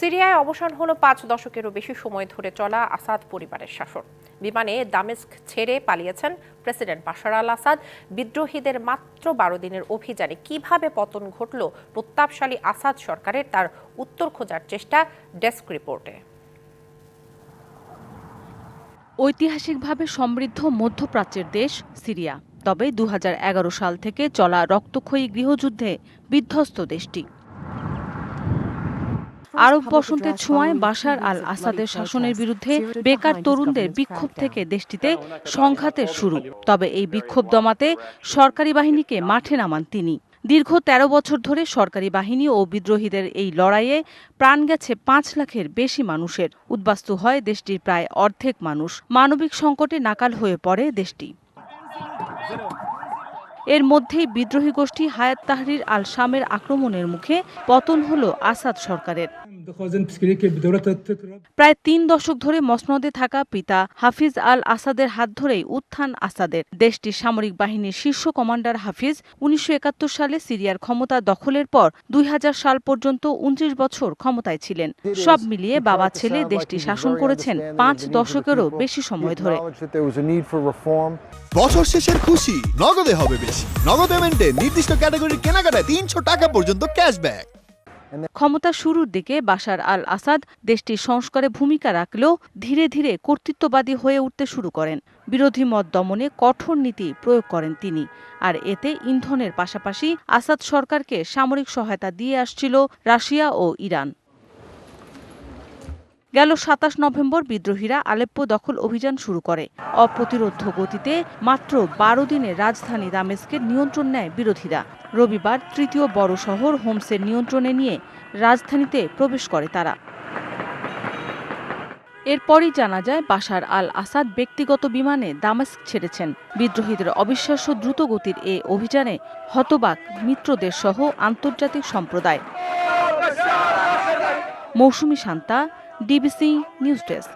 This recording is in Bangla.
সিরিয়ায় অবসান হলো ৫ দশকেরও বেশি সময় ধরে চলা আসাদ পরিবারের শাসন। বিমানে দামেস্ক ছেড়ে পালিয়েছেন প্রেসিডেন্ট বাশার আল আসাদ। বিদ্রোহীদের মাত্র ১২ দিনের অভিযানে কিভাবে পতন ঘটল প্রতাপশালী আসাদ সরকারের, তার উত্তর খোঁজার চেষ্টা ডেস্ক রিপোর্টে। ঐতিহাসিকভাবে সমৃদ্ধ মধ্যপ্রাচ্যের দেশ সিরিয়া, তবে ২০১১ সাল থেকে চলা রক্তক্ষয়ী গৃহযুদ্ধে বিধ্বস্ত দেশটি। আরব বসন্তের ছোঁয়ায় বাশার আল আসাদের শাসনের বিরুদ্ধে বেকার তরুণদের বিক্ষোভ থেকে দেশটিতে সংঘাতের শুরু। তবে এই বিক্ষোভ দমাতে সরকারি বাহিনীকে মাঠে নামান তিনি। দীর্ঘ ১৩ বছর ধরে সরকারি বাহিনী ও বিদ্রোহীদের এই লড়াইয়ে প্রাণ গেছে ৫ লাখের বেশি মানুষের। উদ্বাস্তু হয় দেশটির প্রায় অর্ধেক মানুষ। মানবিক সংকটে নাকাল হয়ে পড়ে দেশটি। এর মধ্যেই বিদ্রোহী গোষ্ঠী হায়াত তাহরির আল শামের আক্রমণের মুখে পতন হলো আসাদ সরকারের। প্রায় ৩ দশক ধরে মসনদে থাকা পিতা হাফিজ আল আসাদের হাত ধরেই উত্থান আসাদের। দেশটির সামরিক বাহিনীর শীর্ষ কমান্ডার হাফিজ ১৯৭১ সালে সিরিয়ার ক্ষমতা দখলের পর ২০০০ সাল পর্যন্ত ২৯ বছর ক্ষমতায় ছিলেন। সব মিলিয়ে বাবা ছেলে দেশটি শাসন করেছেন ৫ দশকেরও বেশি সময় ধরে। বছর শেষের খুশি নগদে হবে বেশি। নগদ পেমেন্টে নির্দিষ্ট ক্যাটাগরির কেনাকাটায় ৩০০ টাকা পর্যন্ত ক্যাশব্যাক। ক্ষমতা শুরুর দিকে বাশার আল আসাদ দেশটির সংস্কারে ভূমিকা রাখলেও ধীরে ধীরে কর্তৃত্ববাদী হয়ে উঠতে শুরু করেন। বিরোধী মত দমনে কঠোর নীতি প্রয়োগ করেন তিনি। আর এতে ইন্ধনের পাশাপাশি আসাদ সরকারকে সামরিক সহায়তা দিয়ে আসছিল রাশিয়া ও ইরান। গেল ২৭ নভেম্বর বিদ্রোহীরা আলেপ্পো দখল অভিযান শুরু করে। অপ্রতিরোধ্য গতিতে মাত্র ১২ দিনে রাজধানী দামেস্কের নিয়ন্ত্রণ নেয় বিরোধীরা। রবিবার তৃতীয় বড় শহর হোমসের নিয়ন্ত্রণে নিয়ে রাজধানীতে প্রবেশ করে তারা। এরপরই জানা যায় বাশার আল আসাদ ব্যক্তিগত বিমানে দামেস্ক ছেড়েছেন। বিদ্রোহীদের অবিশ্বাস্য দ্রুতগতির এ অভিযানে হতবাক মিত্রদেশ সহ আন্তর্জাতিক সম্প্রদায়। মৌসুমী শান্তা, ডিবিসি নিউজ ডেস্ক।